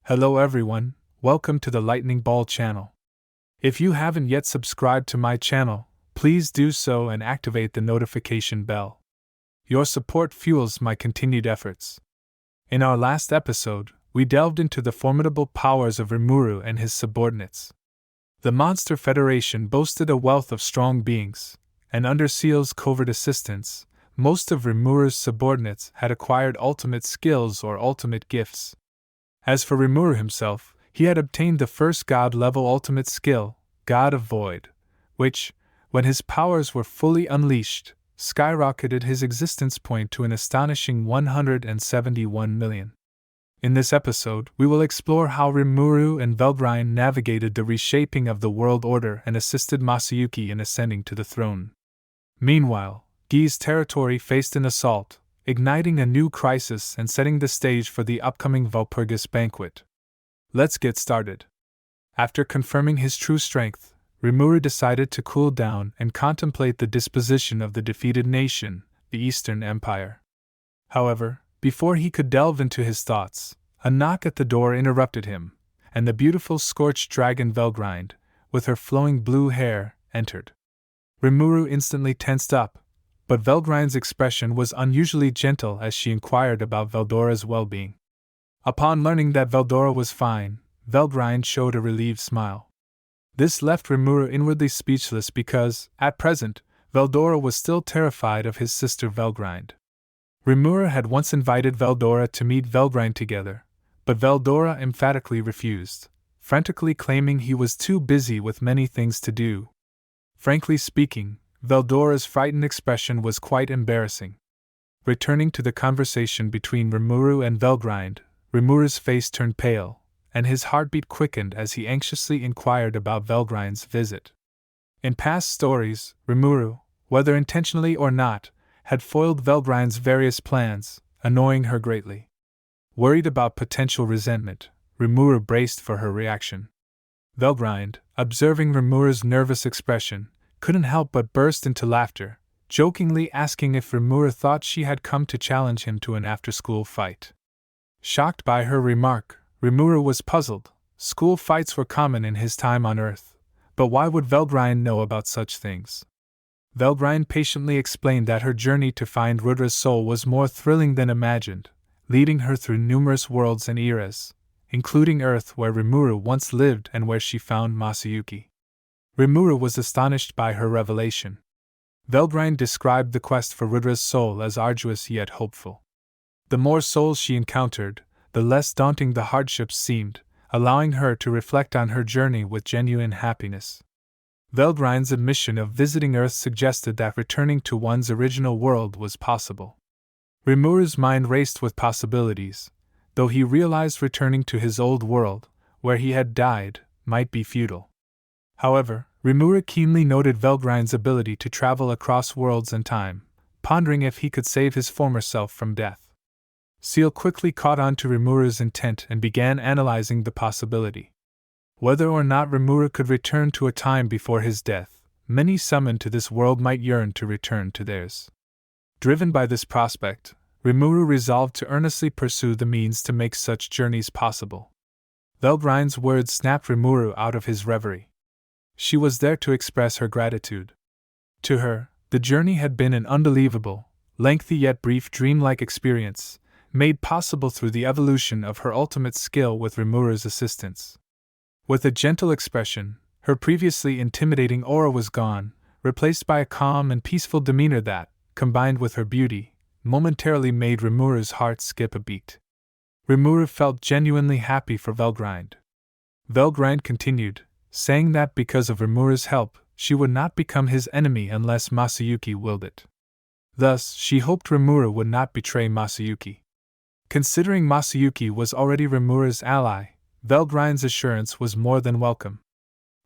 Hello everyone, welcome to the Lightning Ball channel. If you haven't yet subscribed to my channel, please do so and activate the notification bell. Your support fuels my continued efforts. In our last episode, we delved into the formidable powers of Rimuru and his subordinates. The Monster Federation boasted a wealth of strong beings, and under Seal's covert assistance, most of Rimuru's subordinates had acquired ultimate skills or ultimate gifts. As for Rimuru himself, he had obtained the first god-level ultimate skill, God of Void, which, when his powers were fully unleashed, skyrocketed his existence point to an astonishing 171 million. In this episode, we will explore how Rimuru and Velgrynd navigated the reshaping of the world order and assisted Masayuki in ascending to the throne. Meanwhile, Gi's territory faced an assault, igniting a new crisis and setting the stage for the upcoming Vulgus banquet. Let's get started. After confirming his true strength, Rimuru decided to cool down and contemplate the disposition of the defeated nation, the Eastern Empire. However, before he could delve into his thoughts, a knock at the door interrupted him, and the beautiful scorched dragon Velgrynd, with her flowing blue hair, entered. Rimuru instantly tensed up, but Velgrynd's expression was unusually gentle as she inquired about Veldora's well-being. Upon learning that Veldora was fine, Velgrynd showed a relieved smile. This left Rimuru inwardly speechless because, at present, Veldora was still terrified of his sister Velgrynd. Rimuru had once invited Veldora to meet Velgrynd together, but Veldora emphatically refused, frantically claiming he was too busy with many things to do. Frankly speaking, Veldora's frightened expression was quite embarrassing. Returning to the conversation between Rimuru and Velgrynd, Rimuru's face turned pale, and his heartbeat quickened as he anxiously inquired about Velgrind's visit. In past stories, Rimuru, whether intentionally or not, had foiled Velgrind's various plans, annoying her greatly. Worried about potential resentment, Rimuru braced for her reaction. Velgrynd, observing Rimuru's nervous expression, couldn't help but burst into laughter, jokingly asking if Rimuru thought she had come to challenge him to an after-school fight. Shocked by her remark, Rimuru was puzzled. School fights were common in his time on Earth, but why would Velgrynd know about such things? Velgrynd patiently explained that her journey to find Rudra's soul was more thrilling than imagined, leading her through numerous worlds and eras, including Earth where Rimuru once lived and where she found Masayuki. Rimuru was astonished by her revelation. Velgrynd described the quest for Rudra's soul as arduous yet hopeful. The more souls she encountered, the less daunting the hardships seemed, allowing her to reflect on her journey with genuine happiness. Velgrind's admission of visiting Earth suggested that returning to one's original world was possible. Rimuru's mind raced with possibilities, though he realized returning to his old world, where he had died, might be futile. However, Rimuru keenly noted Velgrind's ability to travel across worlds and time, pondering if he could save his former self from death. Seal quickly caught on to Rimuru's intent and began analyzing the possibility. Whether or not Rimuru could return to a time before his death, many summoned to this world might yearn to return to theirs. Driven by this prospect, Rimuru resolved to earnestly pursue the means to make such journeys possible. Velgrind's words snapped Rimuru out of his reverie. She was there to express her gratitude. To her, the journey had been an unbelievable, lengthy yet brief dreamlike experience, made possible through the evolution of her ultimate skill with Rimuru's assistance. With a gentle expression, her previously intimidating aura was gone, replaced by a calm and peaceful demeanor that, combined with her beauty, momentarily made Rimuru's heart skip a beat. Rimuru felt genuinely happy for Velgrynd. Velgrynd continued, saying that because of Rimuru's help, she would not become his enemy unless Masayuki willed it. Thus, she hoped Rimuru would not betray Masayuki. Considering Masayuki was already Rimuru's ally, Velgrind's assurance was more than welcome.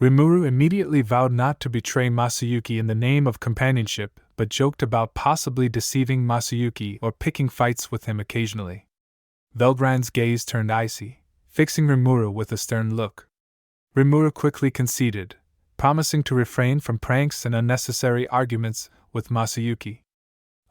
Rimuru immediately vowed not to betray Masayuki in the name of companionship, but joked about possibly deceiving Masayuki or picking fights with him occasionally. Velgrind's gaze turned icy, fixing Rimuru with a stern look. Rimuru quickly conceded, promising to refrain from pranks and unnecessary arguments with Masayuki.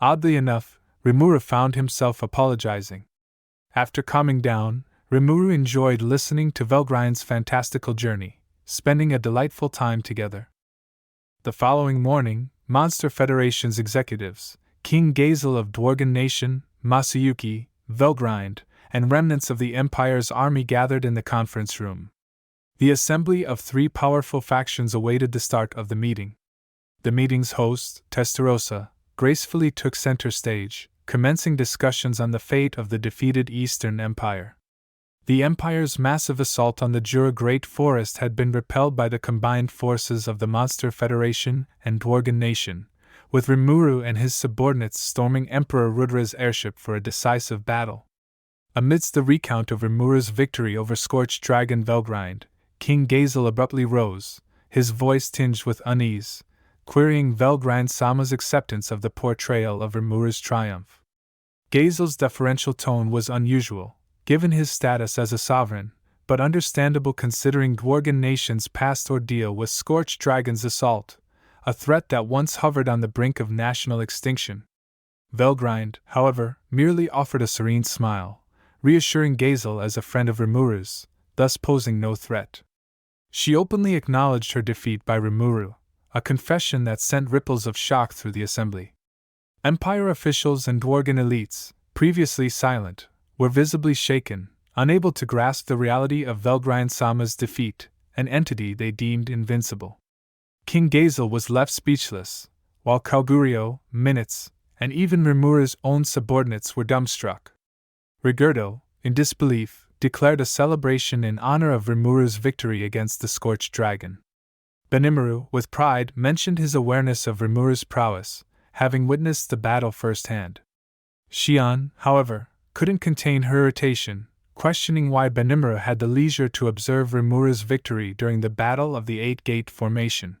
Oddly enough, Rimuru found himself apologizing. After calming down, Rimuru enjoyed listening to Velgrind's fantastical journey, spending a delightful time together. The following morning, Monster Federation's executives, King Gazel of Dworgen Nation, Masayuki, Velgrynd, and remnants of the Empire's army gathered in the conference room. The assembly of three powerful factions awaited the start of the meeting. The meeting's host, TenSura, gracefully took center stage, commencing discussions on the fate of the defeated Eastern Empire. The Empire's massive assault on the Jura Great Forest had been repelled by the combined forces of the Monster Federation and Dworgen Nation, with Rimuru and his subordinates storming Emperor Rudra's airship for a decisive battle. Amidst the recount of Rimuru's victory over Scorched Dragon Velgrind, King Gazel abruptly rose, his voice tinged with unease, querying Velgrind Sama's acceptance of the portrayal of Rimuru's triumph. Gazel's deferential tone was unusual, given his status as a sovereign, but understandable considering Dworgen Nation's past ordeal with Scorched Dragon's assault, a threat that once hovered on the brink of national extinction. Velgrind, however, merely offered a serene smile, reassuring Gazel as a friend of Rimuru's, thus posing no threat. She openly acknowledged her defeat by Rimuru, a confession that sent ripples of shock through the assembly. Empire officials and Dworgen elites, previously silent, were visibly shaken, unable to grasp the reality of Velgrind Sama's defeat, an entity they deemed invincible. King Gazel was left speechless, while Kalgurio, Minutes, and even Rimuru's own subordinates were dumbstruck. Rigurdo, in disbelief, declared a celebration in honor of Rimuru's victory against the Scorched Dragon. Benimaru, with pride, mentioned his awareness of Rimuru's prowess, having witnessed the battle firsthand. Xian, however, couldn't contain her irritation, questioning why Benimaru had the leisure to observe Rimuru's victory during the Battle of the Eight-Gate Formation.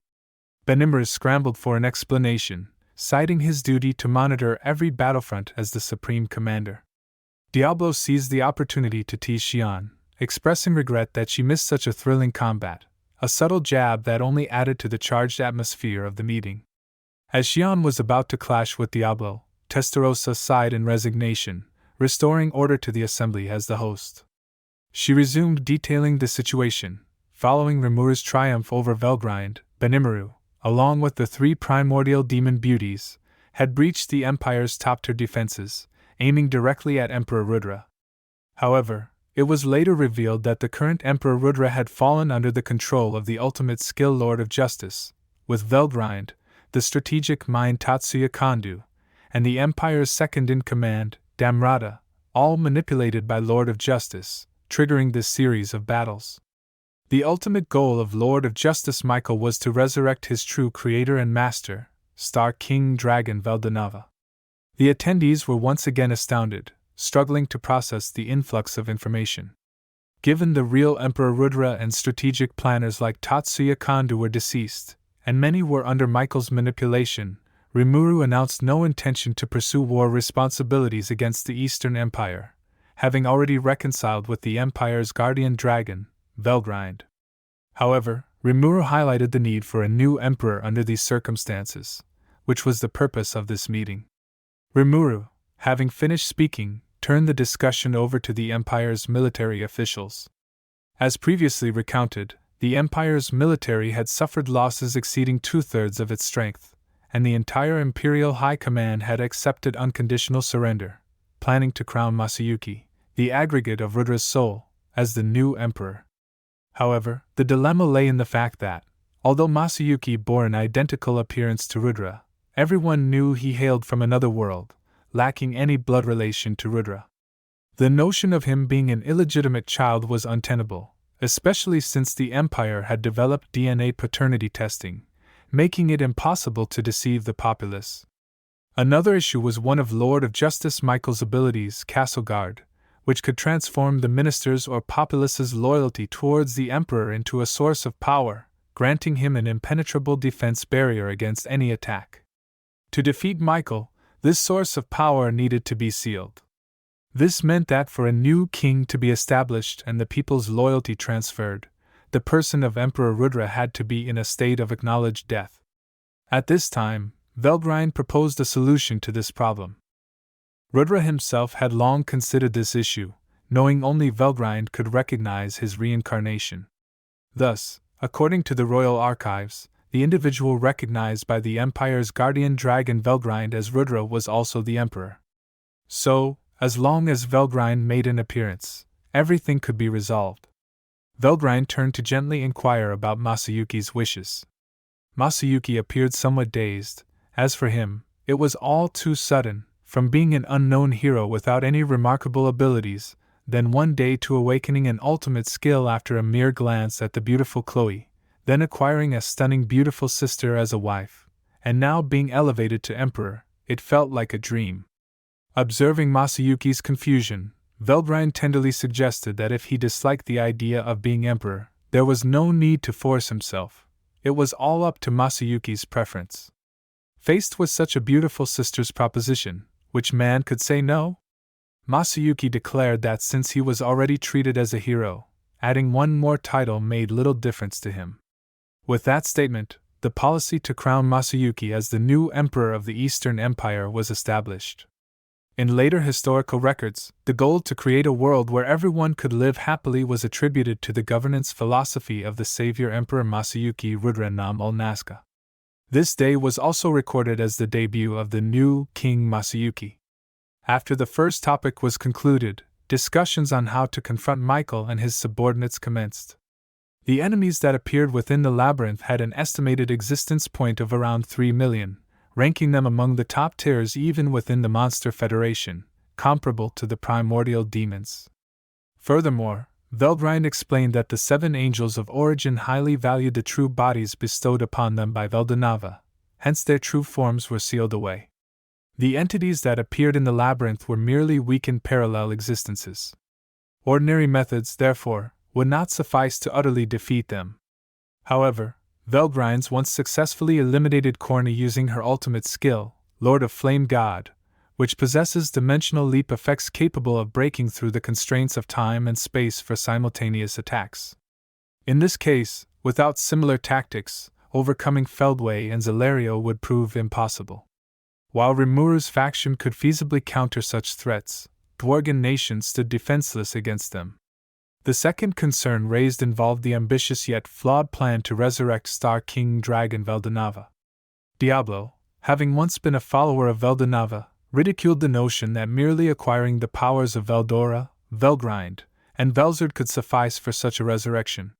Benimaru scrambled for an explanation, citing his duty to monitor every battlefront as the supreme commander. Diablo seized the opportunity to tease Xian, expressing regret that she missed such a thrilling combat, a subtle jab that only added to the charged atmosphere of the meeting. As Xian was about to clash with Diablo, Testarossa sighed in resignation, restoring order to the assembly as the host. She resumed detailing the situation. Following Rimuru's triumph over Velgrind, Benimaru, along with the three primordial demon beauties, had breached the Empire's top-tier defenses, aiming directly at Emperor Rudra. However, it was later revealed that the current Emperor Rudra had fallen under the control of the ultimate skill Lord of Justice, with Velgrind, the strategic mind Tatsuya Kondu, and the Empire's second-in-command, Damrata, all manipulated by Lord of Justice, triggering this series of battles. The ultimate goal of Lord of Justice Michael was to resurrect his true creator and master, Star King Dragon Veldanava. The attendees were once again astounded, struggling to process the influx of information. Given the real Emperor Rudra and strategic planners like Tatsuya Kondu were deceased, and many were under Michael's manipulation, Rimuru announced no intention to pursue war responsibilities against the Eastern Empire, having already reconciled with the Empire's guardian dragon, Velgrind. However, Rimuru highlighted the need for a new emperor under these circumstances, which was the purpose of this meeting. Rimuru, having finished speaking, turned the discussion over to the Empire's military officials. As previously recounted, the Empire's military had suffered losses exceeding 2/3 of its strength, and the entire Imperial High Command had accepted unconditional surrender, planning to crown Masayuki, the aggregate of Rudra's soul, as the new emperor. However, the dilemma lay in the fact that, although Masayuki bore an identical appearance to Rudra, everyone knew he hailed from another world, lacking any blood relation to Rudra. The notion of him being an illegitimate child was untenable, especially since the Empire had developed DNA paternity testing, making it impossible to deceive the populace. Another issue was one of Lord of Justice Michael's abilities, Castle Guard, which could transform the minister's or populace's loyalty towards the Emperor into a source of power, granting him an impenetrable defense barrier against any attack. To defeat Michael, this source of power needed to be sealed. This meant that for a new king to be established and the people's loyalty transferred, the person of Emperor Rudra had to be in a state of acknowledged death. At this time, Velgrind proposed a solution to this problem. Rudra himself had long considered this issue, knowing only Velgrynd could recognize his reincarnation. Thus, according to the royal archives, the individual recognized by the Empire's guardian dragon Velgrynd as Rudra was also the Emperor. So, as long as Velgrynd made an appearance, everything could be resolved. Velgrynd turned to gently inquire about Masayuki's wishes. Masayuki appeared somewhat dazed. As for him, it was all too sudden, from being an unknown hero without any remarkable abilities, then one day to awakening an ultimate skill after a mere glance at the beautiful Chloe, then acquiring a stunning beautiful sister as a wife, and now being elevated to emperor. It felt like a dream. Observing Masayuki's confusion, Velgrynd tenderly suggested that if he disliked the idea of being emperor, there was no need to force himself. It was all up to Masayuki's preference. Faced with such a beautiful sister's proposition, which man could say no? Masayuki declared that since he was already treated as a hero, adding one more title made little difference to him. With that statement, the policy to crown Masayuki as the new emperor of the Eastern Empire was established. In later historical records, the goal to create a world where everyone could live happily was attributed to the governance philosophy of the savior Emperor Masayuki Rudra Nam Naska. This day was also recorded as the debut of the new King Masayuki. After the first topic was concluded, discussions on how to confront Michael and his subordinates commenced. The enemies that appeared within the labyrinth had an estimated existence point of around 3 million, ranking them among the top tiers even within the Monster Federation, comparable to the primordial demons. Furthermore, Velgrynd explained that the 7 angels of origin highly valued the true bodies bestowed upon them by Veldanava, hence their true forms were sealed away. The entities that appeared in the labyrinth were merely weakened parallel existences. Ordinary methods, therefore, would not suffice to utterly defeat them. However, Velgrynd once successfully eliminated Corny using her ultimate skill, Lord of Flame God, which possesses dimensional leap effects capable of breaking through the constraints of time and space for simultaneous attacks. In this case, without similar tactics, overcoming Feldway and Zelario would prove impossible. While Rimuru's faction could feasibly counter such threats, Dwargen nations stood defenseless against them. The second concern raised involved the ambitious yet flawed plan to resurrect Star King Dragon Veldanava. Diablo, having once been a follower of Veldanava, ridiculed the notion that merely acquiring the powers of Veldora, Velgrind, and Velgyrnd could suffice for such a resurrection.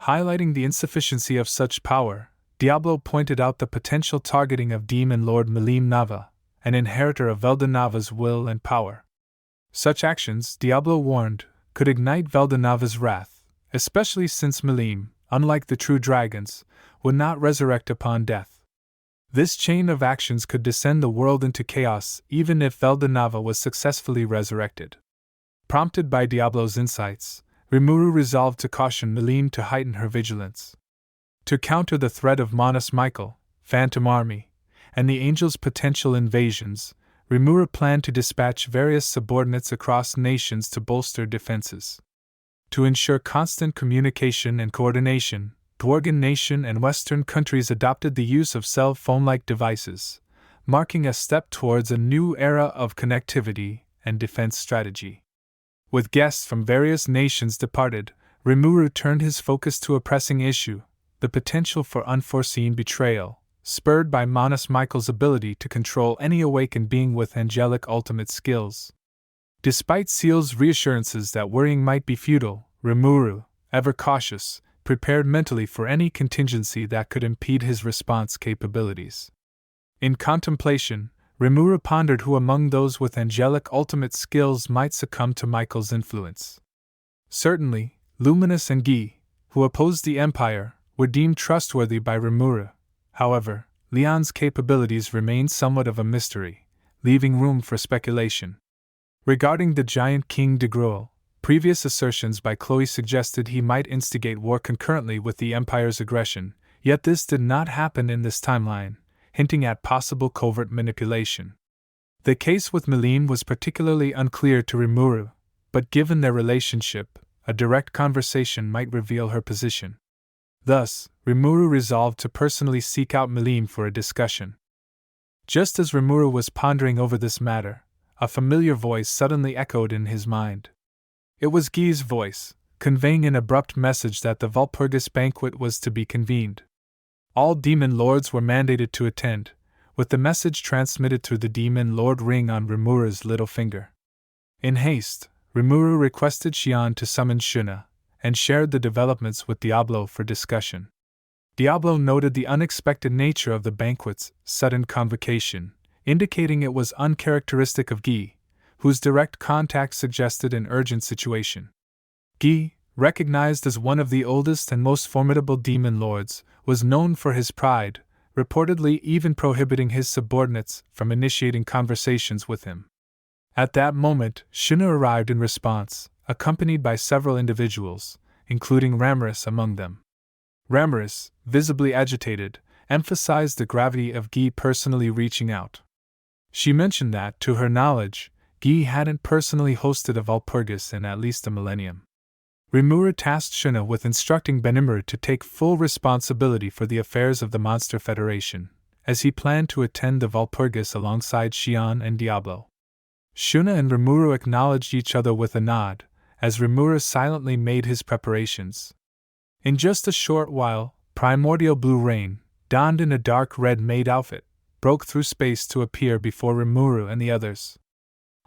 Highlighting the insufficiency of such power, Diablo pointed out the potential targeting of Demon Lord Milim Nava, an inheritor of Veldanava's will and power. Such actions, Diablo warned, could ignite Veldanava's wrath, especially since Milim, unlike the true dragons, would not resurrect upon death. This chain of actions could descend the world into chaos even if Veldanava was successfully resurrected. Prompted by Diablo's insights, Rimuru resolved to caution Milim to heighten her vigilance. To counter the threat of Manus Michael, Phantom Army, and the Angels' potential invasions, Rimuru planned to dispatch various subordinates across nations to bolster defenses. To ensure constant communication and coordination, Dwargen nation and Western countries adopted the use of cell phone-like devices, marking a step towards a new era of connectivity and defense strategy. With guests from various nations departed, Rimuru turned his focus to a pressing issue, the potential for unforeseen betrayal, spurred by Manus Michael's ability to control any awakened being with angelic ultimate skills. Despite Seal's reassurances that worrying might be futile, Rimuru, ever cautious, prepared mentally for any contingency that could impede his response capabilities. In contemplation, Rimuru pondered who among those with angelic ultimate skills might succumb to Michael's influence. Certainly, Luminous and Guy, who opposed the Empire, were deemed trustworthy by Rimuru. However, Leon's capabilities remained somewhat of a mystery, leaving room for speculation. Regarding the giant King de Gruel, previous assertions by Chloe suggested he might instigate war concurrently with the Empire's aggression, yet this did not happen in this timeline, hinting at possible covert manipulation. The case with Milim was particularly unclear to Rimuru, but given their relationship, a direct conversation might reveal her position. Thus, Rimuru resolved to personally seek out Milim for a discussion. Just as Rimuru was pondering over this matter, a familiar voice suddenly echoed in his mind. It was Guy's voice, conveying an abrupt message that the Vulgus banquet was to be convened. All demon lords were mandated to attend, with the message transmitted through the demon lord ring on Rimuru's little finger. In haste, Rimuru requested Xian to summon Shuna, and shared the developments with Diablo for discussion. Diablo noted the unexpected nature of the banquet's sudden convocation, indicating it was uncharacteristic of Guy, whose direct contact suggested an urgent situation. Guy, recognized as one of the oldest and most formidable demon lords, was known for his pride, reportedly even prohibiting his subordinates from initiating conversations with him. At that moment, Shuna arrived in response, accompanied by several individuals, including Ramirez among them. Ramirez, visibly agitated, emphasized the gravity of Guy personally reaching out. She mentioned that, to her knowledge, Guy hadn't personally hosted a Vulgus in at least a millennium. Rimuru tasked Shuna with instructing Benimuru to take full responsibility for the affairs of the Monster Federation, as he planned to attend the Vulgus alongside Xian and Diablo. Shuna and Rimuru acknowledged each other with a nod, as Rimuru silently made his preparations. In just a short while, Primordial Blue Rain, donned in a dark red maid outfit, broke through space to appear before Rimuru and the others.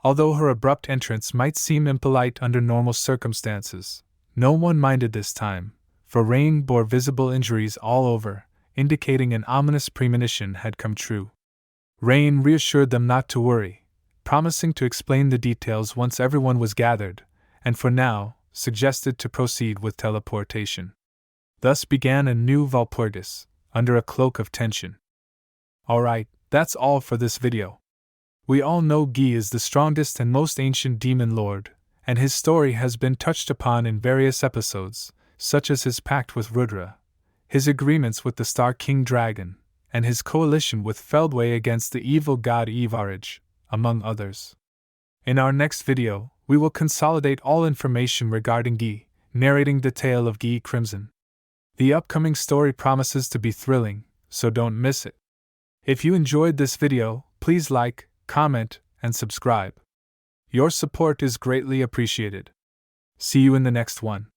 Although her abrupt entrance might seem impolite under normal circumstances, no one minded this time, for Rain bore visible injuries all over, indicating an ominous premonition had come true. Rain reassured them not to worry, promising to explain the details once everyone was gathered, and for now, suggested to proceed with teleportation. Thus began a new Vulgus, under a cloak of tension. Alright, that's all for this video. We all know Guy is the strongest and most ancient demon lord, and his story has been touched upon in various episodes, such as his pact with Rudra, his agreements with the Star King Dragon, and his coalition with Feldway against the evil god Ivarage, among others. In our next video, we will consolidate all information regarding Guy, narrating the tale of Guy Crimson. The upcoming story promises to be thrilling, so don't miss it. If you enjoyed this video, please like, comment, and subscribe. Your support is greatly appreciated. See you in the next one.